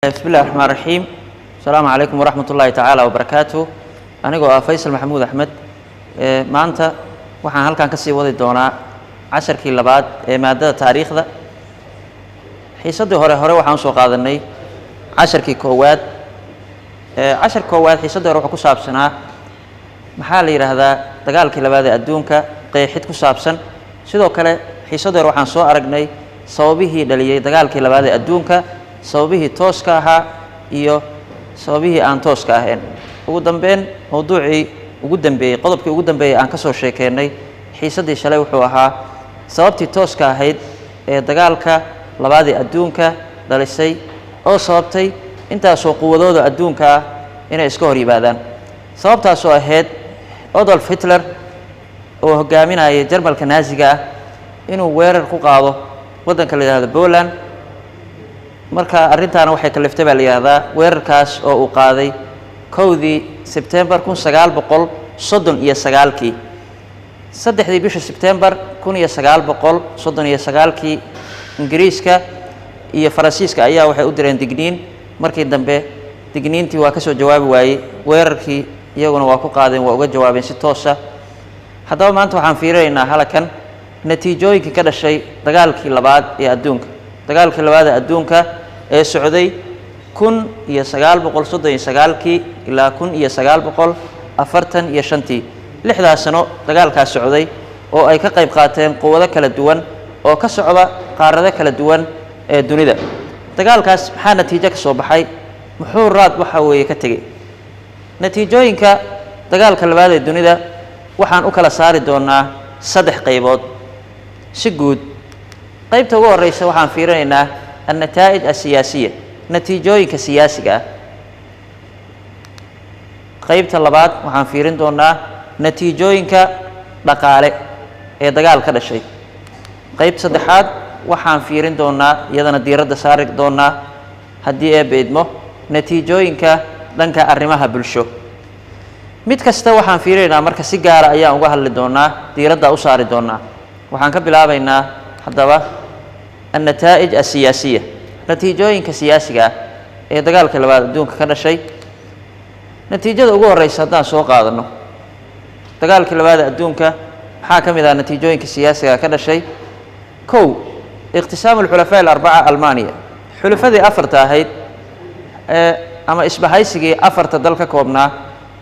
بسم الله الرحمن الرحيم. السلام عليكم ورحمة الله تعالى وبركاته. أنا جو فيصل محمود أحمد. ما أنت وحن هل كان كسي وضي دونا 10 كيلو بعد مادة تاريخ ذا حيصد هره وحن سوق هذا الني 10 كواد 10 كواد حيصد روح كساب سنة محل هذا دجال كيلو بعد أدونك قيحت كساب سن سيدو كله حيصد روح عن سوق أرجني صوبه دليل دجال كيلو بعد أدونك sababihii tooska ahaa iyo sababihii aan tooska ahayn ugu dambeyn mowduucii ugu dambeeyay qodobkii ugu dambeeyay aan ka soo sheekeynay xiisadii shalay wuxuu ahaa sababtii tooska ahayd ee dagaalka labaad ee adduunka dhalisay oo sababtay intaas oo quwadooda adduunka ah inay iska hor yimaadaan sababtaas oo ahayd Adolf Hitler oo hogaaminayay Jarmalka Naaziga ah inuu weerar ku qaado wadanka la yiraahdo Poland marka arintaana waxay kaliftay baa la yiraahdaa weerarkaas oo uu qaaday 1 September 1939 saddexdii bisha September 1939 Ingiriiska iyo Faransiiska ayaa waxay u direen digniin markii dambe digniintii waa ka soo jawaabi waayay weerarkii iyaguna waa ku qaadeen waa uga jawaabeen si toos ah haddaba maanta waxaan fiirinaynaa halkan natiijooyinkii ka dhashay dagaalkii labaad ee adduunka dagaalkii labaad ee adduunka ee socday 1939 ilaa 1945 lixdaas sano dagaalkaas socday oo ay ka qayb qaateen quwado kala duwan oo ka socda qaarado kala duwan ee dunida dagaalkaas maxaa natiijo ka soo baxay muxuu raad waxa weeye ka tagay natiijooyinka dagaalka labaad ee dunida waxaan u kala saari doonaa saddex qaybood si guud qaybta ugu horeysa waxaan fiirinaynaa النتائج السياسية نتيجوينك سياسية قيبت اللبات waxaan fiirin doonaa natiijooyinka dhaqaale ee dagaalka dhashay qaybta saddexaad waxaan fiirin doonaa iyadana diiradda saari doonaa hadii ay beedmo natiijooyinka dhanka arrimaha bulsho mid kasta waxaan fiirinaynaa marka si gaar ah ayaan uga hadli doonaa diiradda u saari doonaa waxaan ka bilaabaynaa hadaba النتائج السياسية نتيجوينك سياسية ee dagaalka labaad adduunka ka dhashay natiijada ugu horeysa hadaan soo qaadano dagaalka labaad adduunka maxaa kamid ah natiijooyinka siyaasiga ka dhashay kow iqtisaam al-xulafaa al-arba'a Almaaniya xulafadii afarta ahayd ama isbahaysigii afarta dalka koobnaa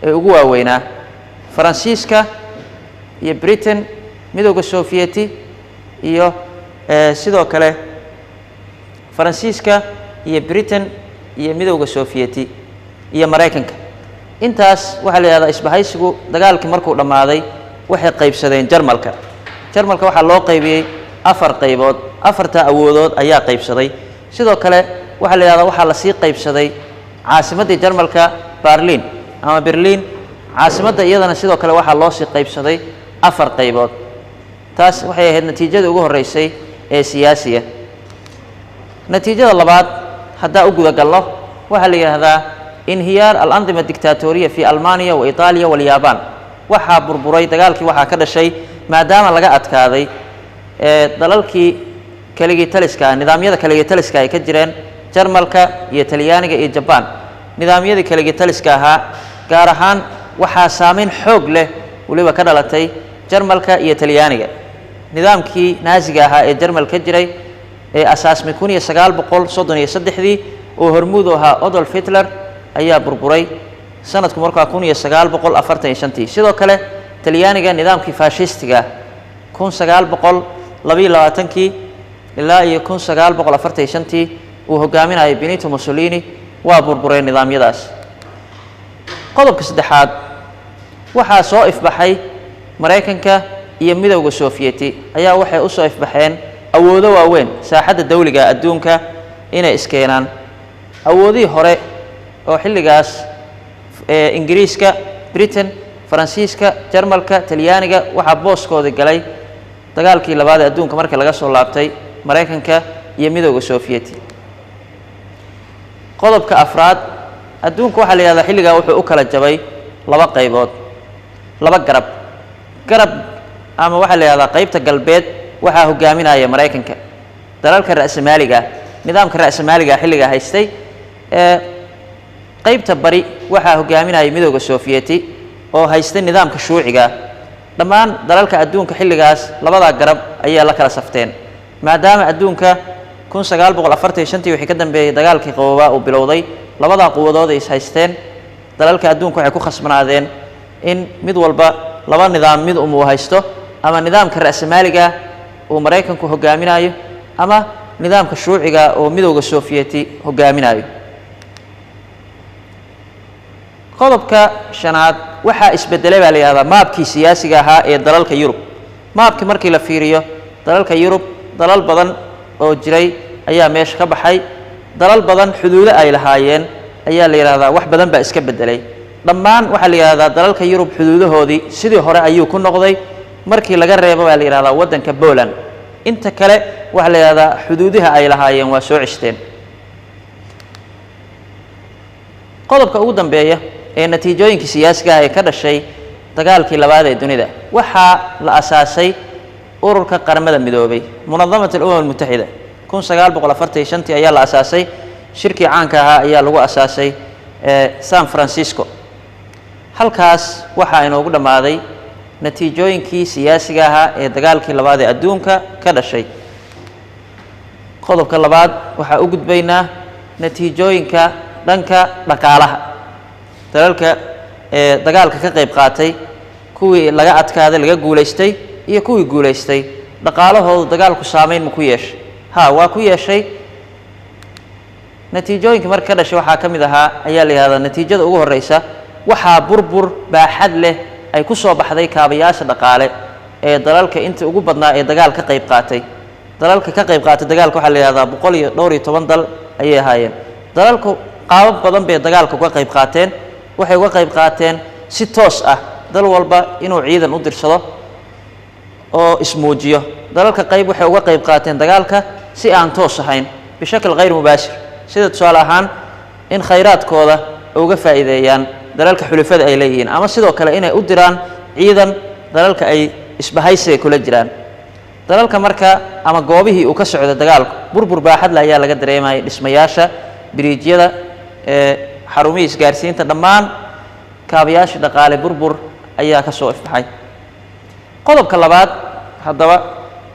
ee ugu waaweynaa Faransiiska iyo Britain midowga Sovieti iyo sidoo kale Faransiiska iyo Britain iyo midowga Sovieti iyo Mareykanka intaas waxa la yiraahdaa isbahaysigu dagaalkii markuu dhamaaday waxay qaybsadeen Jarmalka waxa loo qaybiyay afar qaybood afarta awoodood ayaa qaybsaday sidoo kale waxa la yiraahdaa waxa la sii qaybsaday caasimadda Jarmalka Berlin caasimadda iyadana sidoo kale waxa loo sii qaybsaday afar qaybood taas waxay ahayd natiijada ugu horeysay ee siyaasiga natiijada labaad hadaa u guda galno waxa la yiraahdaa inhiyaar al-andima dictatoriya fi Almaaniya wa Itaaliya wal Yaaban waxa burburay dagaalkii waxa ka dhashay maadaama laga adkaaday dalalkii kaligii taliska nidaamyada kaligii taliska ay ka jireen Jarmalka iyo Talyaaniga iyo Japan nidaamyada kaligii taliska ahaa gaar ahaan waxa saameyn xoog leh waliba ka dhalatay Jarmalka iyo Talyaaniga nidaamkii Naaziga ahaa ee Jarmalka jiray ee asaasmay 1933 oo hormuud ahaa Adolf Hitler ayaa burburay sanadku markaa 1945 sidoo kale Talyaaniga nidaamkii faashistiga 1922 ilaa 1945 uu hogaaminayay Benito Mussolini waa burburay nidaamyadaas qodobka saddexaad waxa soo ifbaxay Mareykanka iyo midowga Sovieti ayaa waxay u soo ifbaxeen awoodo waaweyn saaxadda dawliga adduunka inay iskeenaan awoodii hore oo xilligaas Ingiriiska Britain Faransiiska Jarmalka Talyaaniga waxa booskooda galay dagaalkii labaad adduunka markii laga soo laabtay Mareykanka iyo midowga Sovieti qodobka afraad adduunka waxa la yiraahdaa xilliga wuxuu u kala jabay laba qaybood laba garab ama waxa la yiraahdaa qaybta galbeed waxa hogaaminaya Mareykanka dalalka raasmaaliga nidaamka raasmaaliga xilliga haystay qaybta bari waxaa hogaaminaya midowda sofiyeeti oo haysta nidaamka shuuciga dhammaan dalalka adduunka xilligaas labada garab ayaa la kala safteen maadaama adduunka 1945 wixii ka dambeeyay dagaalkii qaboobaa uu bilowday labada quwadood ay is haysteen dalalka adduunka waxay ku khasbanaadeen in mid walba laba nidaam mid uu haysto ama nidaamka ra'samaaliga oo Mareykanku hogaaminayo ama nidaamka shuuciga oo midowda sofiyeeti hogaaminayo qodobka shanaad waxa isbedelay baa la yiraahdaa maabkii siyaasiga ahaa ee dalalka Yurub maabkii markii la fiiriyo dalalka Yurub dalal badan oo jiray ayaa meesha ka baxay dalal badan xuduudo ay lahaayeen ayaa la yiraahdaa wax badan baa iska bedelay dhammaan waxa la yiraahdaa dalalka Yurub xuduudahoodii sidii hore ayuu ku noqday markii laga reebo baa la yiraahdaa wadanka Poland inta kale waxa la yiraahdaa xuduudaha ay lahaayeen waa soo cishteen qodobka ugu dambeeya ee natiijooyinkii siyaasiga ah ee ka dhashay dagaalkii labaad ee dunida waxa la asaasay ururka qaramada midoobay munadamada umam mutaxida 1945 ayaa la asaasay shirkii caanka ahaa ayaa lagu asaasay San Francisco halkaas waxa inoogu dhamaaday natiijooyinkii siyaasiga ahaa ee dagaalkii labaad ee adduunka ka dhashay qodobka labaad waxa u gudbaynaa natiijooyinka dhanka dhaqaalaha dalalka dagaalka ka qayb qaatay kuwii laga adkaaday laga guuleystay iyo kuwii guuleystay dhaqaalahooda dagaalku saameyn ma ku yeeshay waa ku yeeshay natiijooyinka marka ka dhashay waxa kamid ahaa ayaa la yiraahdaa natiijada ugu horeysa waxa burbur baaxad leh ay ku soo baxday kaabayaasha dhaqaale ee dalalka inta ugu badnaa ee dagaalka ka qayb qaatay dalalka ka qayb qaatay dagaalka waxa la yiraahdaa 112 dal ayay ahaayeen dalalku qaabab badan bay dagaalka uga qayb qaateen waxay uga qayb qaateen si toos ah dal walba inuu ciidan u dirsado oo ismoojiyo dalalka qayb waxay uga qayb qaateen dagaalka si aan toos ahayn bishakal غير مباشر sida tusaale ahaan in khayraadkooda uga faa'iideeyaan dalalka xulafada ay leeyihiin ama sidoo kale inay u diraan ciidan dalalka ay isbahaysiga kula jiraan dalalka marka ama goobihii uu ka socdo dagaalku burbur baaxad la ayaa laga dareemay dhismayaasha biriijyada xarumaha isgaarsiinta dhammaan kaabayaasha dhaqaale burbur ayaa ka soo ifbaxay qodobka labaad hadaba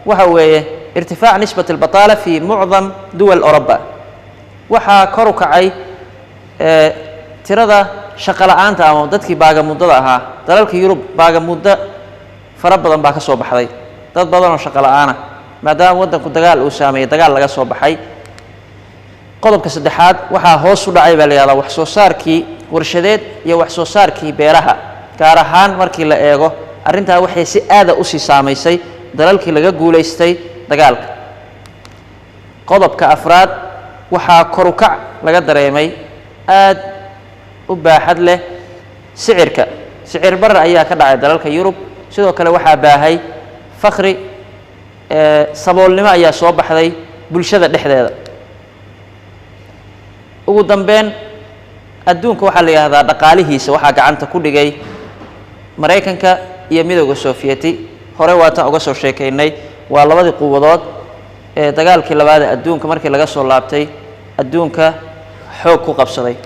waxa weeye irtifaac nisbat al-batala fi mu'dham duwal Awroba waxa kor u kacay tirada shaqo la'aanta ama dadkii baaga muddada ahaa dalalka Yurub baaga muddo fara badan baa ka soo baxday dad badan oo shaqo la'aan ah maadaama wadanku dagaal uu saameeyay dagaal laga soo baxay qodobka saddexaad waxa hoos u dhacay baa la yiraahdaa wax soo saarkii warshadeed iyo wax soo saarkii beeraha gaar ahaan markii la eego arintaa waxay si aad u sii saameysay dalalkii laga guuleystay dagaalka qodobka afraad waxa kor u kac laga dareemay aad u baaxad leh sicir barar ayaa ka dhacay dalalka Yurub sidoo kale waxa baahay faqri saboolnimo ayaa soo baxday bulshada dhexdeeda ugu dambeyn adduunka waxa la yiraahdaa dhaqaalihiisa waxa gacanta ku dhigay Mareykanka iyo midowga Sofiyeeti hore waata uga soo sheekeynay waa labadii quwadood ee dagaalkii labaad adduunka markii laga soo laabtay adduunka xoog ku qabsaday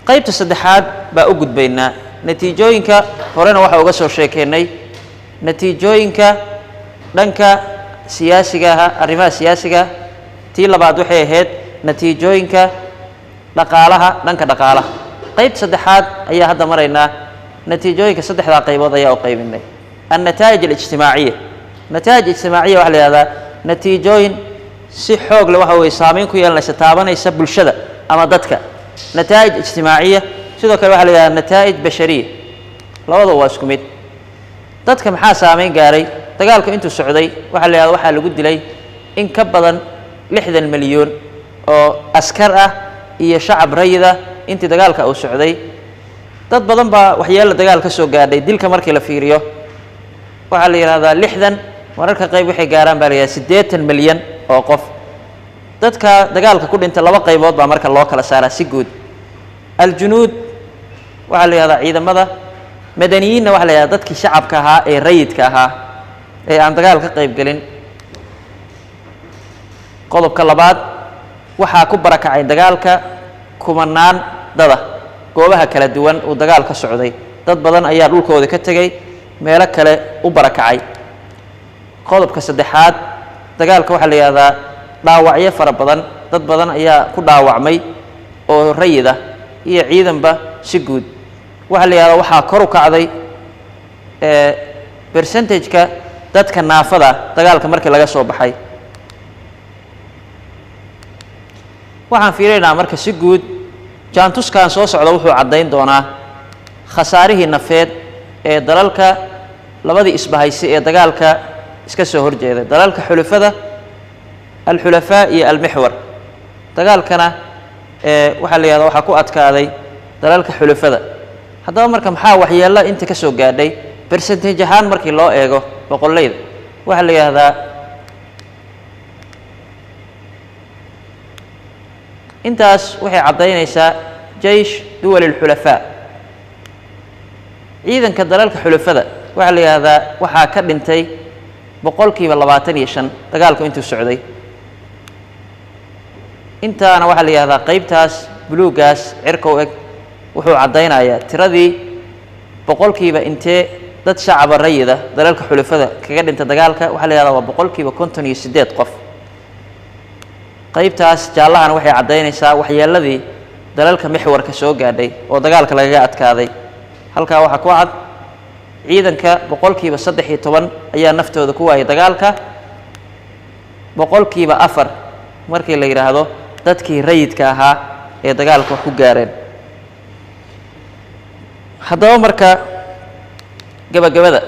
qaybta saddexaad baa u gudbaynaa natiijooyinka horena waxa uga soo sheekeynay natiijooyinka dhanka siyaasiga arrimaha siyaasiga tii labaad waxay ahayd natiijooyinka dhaqaalaha dhanka dhaqaalaha qaybta saddexaad ayaa hadda maraynaa natiijooyinka saddexda qaybood ayaa u qaybinay النتائج الاجتماعية نتائج اجتماعية waxa la yiraahdaa natiijooyin si xoog leh waxa way saameyn ku yeelanaysa taabanaysa bulshada ama dadka nataa'ij ijtimaaciya sidoo kale waxa la yiraahdaa nataa'ij bashariya labadaba waa isku mid dadka maxaa saameyn gaaray dagaalku intuu socday waxa la yiraahdaa waxa lagu dilay in ka badan 60 milyan oo askar ah iyo shacab rayida intii dagaalka uu socday dad badan baa waxyeelada dagaalka soo gaadhay dilka markii la fiiriyo waxa la yiraahdaa 60 mararka qayb waxay gaaraan baa la yiraahdaa 80 milyan oo qof dadka dagaalka ku dhintay laba qaybood baa marka loo kala saaraa si guud aljunuud waxa la yiraahdaa ciidamada madaniyiinna waxa la yiraahdaa dadkii shacabka ahaa ee rayidka ahaa ee aan dagaal ka qayb galin qodobka labaad waxaa ku barakacay dagaalka kumanaan dada goobaha kala duwan uu dagaal ka socday dad badan ayaa dhulkooda ka tegay meelo kale u barakacay qodobka saddexaad dagaalka waxaa la yidhaahdaa dhaawacyo fara badan dad badan ayaa ku dhaawacmay oo rayid ah iyo ciidanba si guud waxaa la yidhahdaa waxaa kor u kacday percentage-ka dadka naafada dagaalka markii laga soo baxay waxaan fiirinaynaa marka si guud jaantuskan soo socda wuxuu caddayn doonaa khasaarihii nafeed ee dalalka labadii isbahaysi ee dagaalka iska soo horjeeday dalalka xulafada alxulafaa iyo almixwar dagaalkana waxaa la yidhahdaa waxaa ku adkaaday dalalka xulafada haddaba marka maxaa waxyeello inta ka soo gaadhay percentage ahaan markii loo eego boqollayda waxaa la yidhahdaa intaas waxay caddaynaysaa jaysh duwal alxulafaa ciidanka dalalka xulafada waxaa la yidhahdaa waxaa ka dhintay boqolkiiba 25 dagaalku intuu socday intaana waxaa la yidhahdaa qaybtaas buluugaas cirka u eg wuxuu caddaynayaa tiradii boqolkiiba intee dad shacaba rayida dalalka xulafada kaga dhinta dagaalka waxaa la yidhahdaa waa boqolkiiba 58 qof qaybtaas jaallahana waxay caddaynaysaa waxyeelladii dalalka mixwarka soo gaadhay oo dagaalka lagaga adkaaday halkaa waxaa ku cad ciidanka boqolkiiba 13 ayaa naftooda ku waayay dagaalka boqolkiiba 4 markii la yidhaahdo dadkii rayidka ahaa ee dagaalka wax ku gaareen haddaba marka gabagabada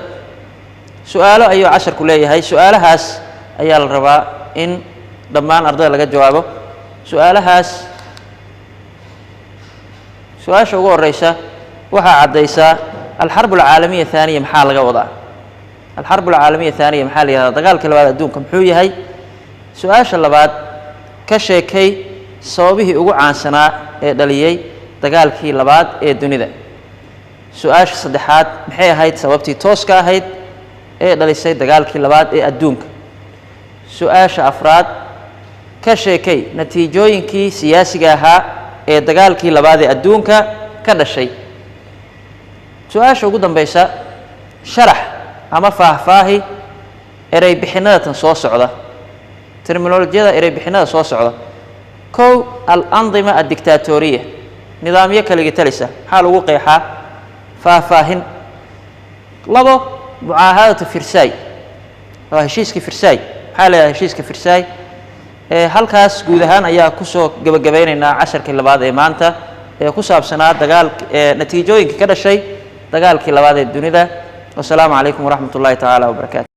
su-aalo ayuu casharku leeyahay su-aalahaas ayaa la rabaa in dhammaan ardayda laga jawaabo su-aalahaas su-aasha ugu horeysa waxaa caddaysaa alxarb alcaalamiya aaniya maxaa laga wadaa alxarb alcaalamiya aaniya maxaa la yihahdaa dagaalkii labaad adduunka muxuu yahay su-aasha labaad ka sheekay sababihii ugu caansanaa ee dhaliyey dagaalkii labaad ee dunida su-aasha saddexaad maxay ahayd sababtii tooska ahayd ee dhalisay dagaalkii labaad ee adduunka su-aasha afraad ka sheekay natiijooyinkii siyaasiga ahaa ee dagaalkii labaad ee adduunka ka dhashay su-aasha ugu dambaysa sharax ama faahfaahi erey bixinada tan soo socda terminolojiyada erey bixinada soo socda kow al-andima addictatoriya nidaamyo kaligi talisa maxaa lagu qeexaa faahfaahin labo mucaahadatu firsaay waa heshiiska firsaay maxaa la yidhahdaa heshiiska firsaay halkaas guud ahaan ayaa kusoo gabagabaynaynaa casharkii labaad ee maanta ee ku saabsanaa natiijooyinka ka dhashay dagaalkii labaad ee dunida wasalaamu calaykum waraxmat ullahi tacaala wabarakaatu